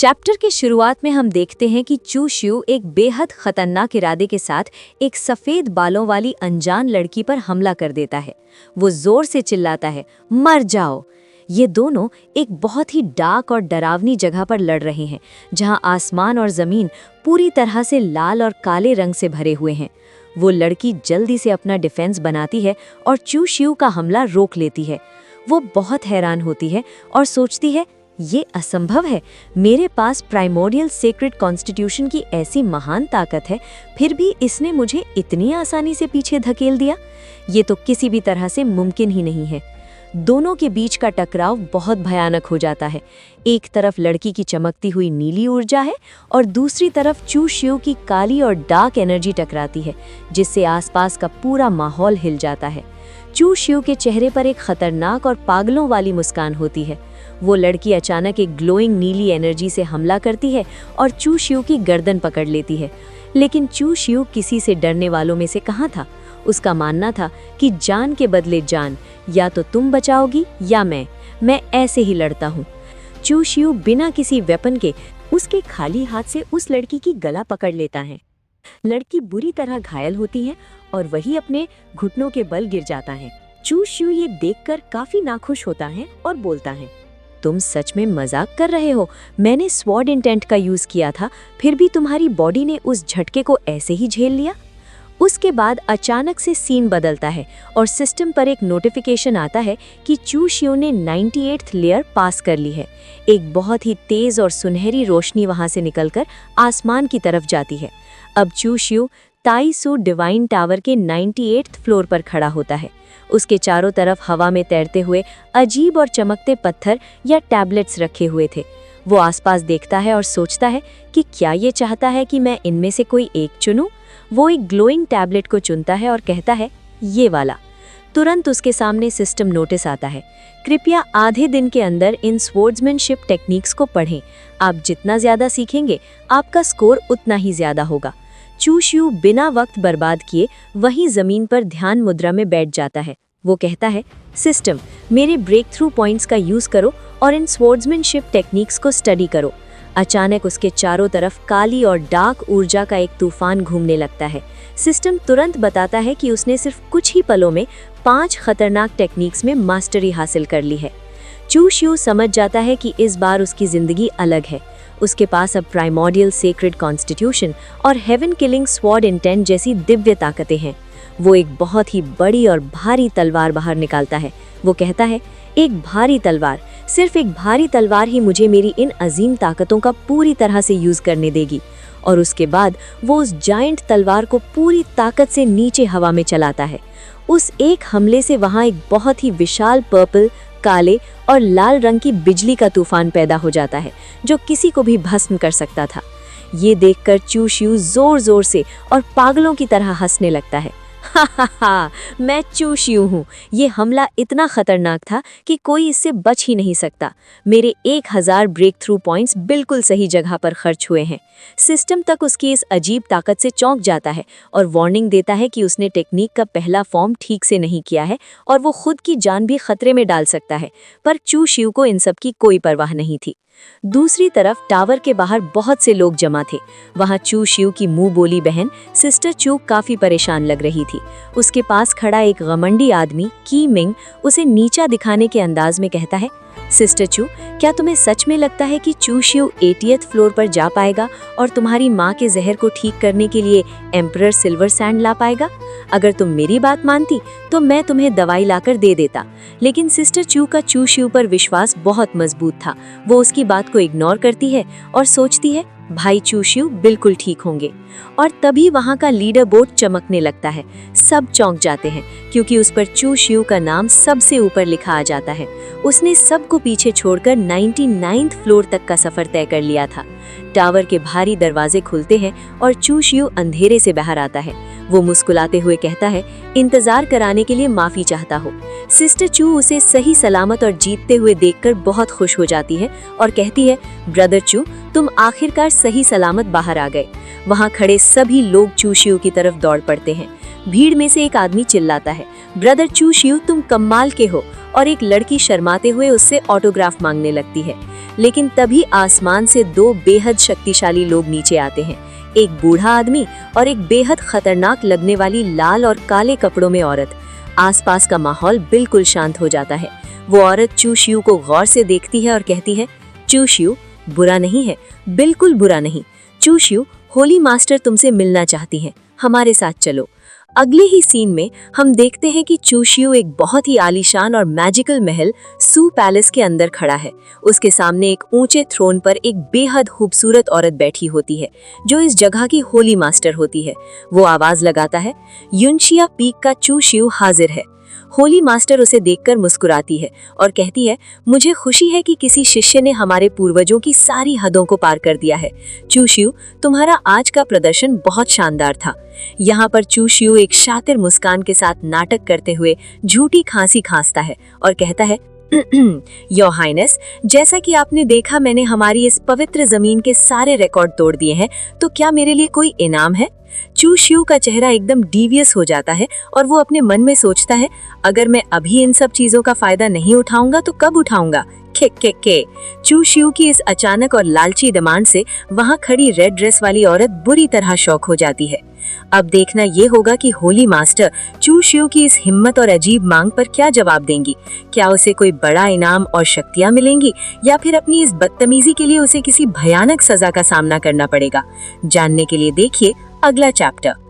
Chapter की शुरुआत में हम देखते हैं कि चू शियू एक बेहद खतरनाक इरादे के साथ एक सफेद बालों वाली अनजान लड़की पर हमला कर देता है। वो जोर से चिल्लाता है, मर जाओ। ये दोनों एक बहुत ही डार्क और डरावनी जगह पर लड़ रहे हैं, जहां आसमान और जमीन पूरी तरह से लाल और काले रंग से भरे हुए हैं। वो लड़की जल्दी से अपना डिफेंस बनाती है और चू शियू का हमला रोक लेती है। वो बहुत हैरान होती है और सोचती है, ये असंभव है। मेरे पास प्राइमोर्डियल सेक्रेड कॉन्स्टिट्यूशन की ऐसी महान ताकत है, फिर भी इसने मुझे इतनी आसानी से पीछे धकेल दिया। ये तो किसी भी तरह से मुमकिन ही नहीं है। दोनों के बीच का टकराव बहुत भयानक हो जाता है। एक तरफ लड़की की चमकती हुई नीली ऊर्जा है और दूसरी तरफ चू शियू की काली और डार्क एनर्जी टकराती है, जिससे आसपास का पूरा माहौल हिल जाता है। चू शियू के चेहरे पर एक खतरनाक और पागलों वाली मुस्कान होती है। वो लड़की अचानक एक ग्लोइंग नीली एनर्जी से हमला करती है और चू शियू की गर्दन पकड़ लेती है। लेकिन चू शियू किसी से डरने वालों में से कहाँ था। उसका मानना था कि जान के बदले जान, या तो तुम बचाओगी या मैं ऐसे ही लड़ता हूँ। चू शियू बिना किसी वेपन के उसके खाली हाथ से उस लड़की की गला पकड़ लेता है। लड़की बुरी तरह घायल होती है और वही अपने घुटनों के बल गिर जाता है। चू शियू ये देखकर काफी नाखुश होता है और बोलता है, तुम सच में मजाक कर रहे हो। मैंने स्वॉर्ड इंटेंट का यूज किया था, फिर भी तुम्हारी बॉडी ने उस झटके को ऐसे ही झेल लिया। उसके बाद अचानक से सीन बदलता है और सिस्टम पर एक नोटिफिकेशन आता है कि चू शियू ने 98th लेयर पास कर ली है। एक बहुत ही तेज और सुनहरी रोशनी वहां से निकलकर आसमान की तरफ जाती है। अब चू शियू ताई सू डिवाइन टावर के 98th फ्लोर पर खड़ा होता है। उसके चारों तरफ हवा में तैरते हुए अजीब और चमकते पत्थर या टैबलेट्स रखे हुए थे। वो आसपास देखता है और सोचता है कि क्या ये चाहता है कि मैं इनमें से कोई एक चुनूं। वो एक ग्लोइंग टैबलेट को चुनता है और कहता है, ये वाला। तुरंत उसके सामने सिस्टम नोटिस आता है, कृपया आधे दिन के अंदर इन स्वॉर्ड्समैनशिप टेक्निक्स को पढ़ें। आप जितना ज्यादा सीखेंगे, आपका स्कोर उतना ही ज्यादा होगा। चू शियू बिना वक्त बर्बाद किए वहीं जमीन पर ध्यान मुद्रा में बैठ जाता है। वो कहता है, सिस्टम, मेरे ब्रेक थ्रू पॉइंट्स का यूज करो और इन स्वॉर्ड्समैनशिप टेक्निक्स को स्टडी करो। अचानक उसके चारों तरफ काली और डार्क ऊर्जा का एक तूफान घूमने लगता है। सिस्टम तुरंत बताता है कि उसने सिर्फ कुछ ही पलों में 5 खतरनाक टेक्निक्स में मास्टरी हासिल कर ली है। चू शियू समझ जाता है कि इस बार उसकी जिंदगी अलग है। उसके पास अब प्राइमोर्डियल सेक्रेड कॉन्स्टिट्यूशन और हेवन किलिंग स्वॉर्ड इंटेंट जैसी दिव्य ताकतें हैं। वो एक बहुत ही बड़ी और भारी तलवार बाहर निकालता है। वो कहता है, एक भारी तलवार, सिर्फ एक भारी तलवार ही मुझे मेरी इन अजीम ताकतों का पूरी तरह से यूज करने देगी। और उसके बाद वो उस जायंट तलवार को पूरी ताकत से नीचे हवा में चलाता है। उस एक हमले से वहां एक बहुत ही विशाल पर्पल, काले और लाल रंग की बिजली का तूफान पैदा हो जाता है, जो किसी को भी भस्म कर सकता था। ये देखकर चू शियू जोर जोर से और पागलों की तरह हंसने लगता है। हा हा हा, मैं चू शियू हूँ। ये हमला इतना खतरनाक था कि कोई इससे बच ही नहीं सकता। मेरे 1000 ब्रेक थ्रू पॉइंट्स बिल्कुल सही जगह पर खर्च हुए हैं। सिस्टम तक उसकी इस अजीब ताकत से चौंक जाता है और वार्निंग देता है कि उसने टेक्निक का पहला फॉर्म ठीक से नहीं किया है और वो खुद की जान भी खतरे में डाल सकता है। पर चू शियू को इन सब की कोई परवाह नहीं थी। दूसरी तरफ टावर के बाहर बहुत से लोग जमा थे। वहां चू शियू की मुंह बोली बहन सिस्टर चू काफी परेशान लग रही थी। उसके पास खड़ा एक घमंडी आदमी की मिंग उसे नीचा दिखाने के अंदाज में कहता है, सिस्टर चू, क्या तुम्हें सच में लगता है कि चू शियू 80th फ्लोर पर जा पाएगा और तुम्हारी माँ के जहर को ठीक करने के लिए एम्परर सिल्वर सैंड ला पाएगा? अगर तुम मेरी बात मानती तो मैं तुम्हें दवाई लाकर दे देता। लेकिन सिस्टर चू का चू शियू पर विश्वास बहुत मजबूत था। वो उसकी बात को इग्नोर करती है और सोचती है, भाई चू शियू बिल्कुल ठीक होंगे। और तभी वहां का लीडर बोर्ड चमकने लगता है। सब चौंक जाते हैं क्योंकि उस पर चू शियू का नाम सबसे ऊपर लिखा आ जाता है। उसने सबको पीछे छोड़कर 99th फ्लोर तक का सफर तय कर लिया था। टावर के भारी दरवाजे खुलते हैं और चू शियू अंधेरे से बाहर आता है। वो मुस्कुराते हुए कहता है, इंतजार कराने के लिए माफी चाहता हो। सिस्टर चू उसे सही सलामत और जीतते हुए देखकर बहुत खुश हो जाती है और कहती है, ब्रदर चू, तुम आखिरकार सही सलामत बाहर आ गए। वहां खड़े सभी लोग चू शियू की तरफ दौड़ पड़ते हैं। भीड़ में से एक आदमी चिल्लाता है, ब्रदर चू शियू तुम कमाल के हो, और एक लड़की शर्माते हुए उससे ऑटोग्राफ मांगने लगती है। लेकिन तभी आसमान से दो बेहद शक्तिशाली लोग नीचे आते हैं, एक बूढ़ा आदमी और एक बेहद खतरनाक लगने वाली लाल और काले कपड़ों में औरत। आसपास का माहौल बिल्कुल शांत हो जाता है। वो औरत चू शियू को गौर से देखती है और कहती है, चू शियू बुरा नहीं है, बिल्कुल बुरा नहीं। चू शियू होली मास्टर तुमसे मिलना चाहती हैं, हमारे साथ चलो। अगले ही सीन में हम देखते हैं कि चू शियू एक बहुत ही आलीशान और मैजिकल महल सू पैलेस के अंदर खड़ा है। उसके सामने एक ऊंचे थ्रोन पर एक बेहद खूबसूरत औरत बैठी होती है जो इस जगह की होली मास्टर होती है। वो आवाज लगाता है, युनशिया पीक का चू शियू हाजिर है। होली मास्टर उसे देखकर मुस्कुराती है और कहती है, मुझे खुशी है कि किसी शिष्य ने हमारे पूर्वजों की सारी हदों को पार कर दिया है। चू शियू तुम्हारा आज का प्रदर्शन बहुत शानदार था। यहाँ पर चू शियू एक शातिर मुस्कान के साथ नाटक करते हुए झूठी खांसी खांसता है और कहता है, योर हाइनेस, जैसा कि आपने देखा मैंने हमारी इस पवित्र जमीन के सारे रिकॉर्ड तोड़ दिए हैं, तो क्या मेरे लिए कोई इनाम है? चू शियू का चेहरा एकदम डीवियस हो जाता है और वो अपने मन में सोचता है, अगर मैं अभी इन सब चीजों का फायदा नहीं उठाऊंगा तो कब उठाऊंगा? के चू शियू की इस अचानक और लालची डिमांड से वहां खड़ी रेड ड्रेस वाली औरत बुरी तरह शॉक हो जाती है। अब देखना ये होगा कि होली मास्टर चू शियू की इस हिम्मत और अजीब मांग पर क्या जवाब देंगी। क्या उसे कोई बड़ा इनाम और शक्तियां मिलेंगी या फिर अपनी इस बदतमीजी के लिए उसे किसी भयानक सजा का सामना करना पड़ेगा? जानने के लिए देखिए अगला चैप्टर।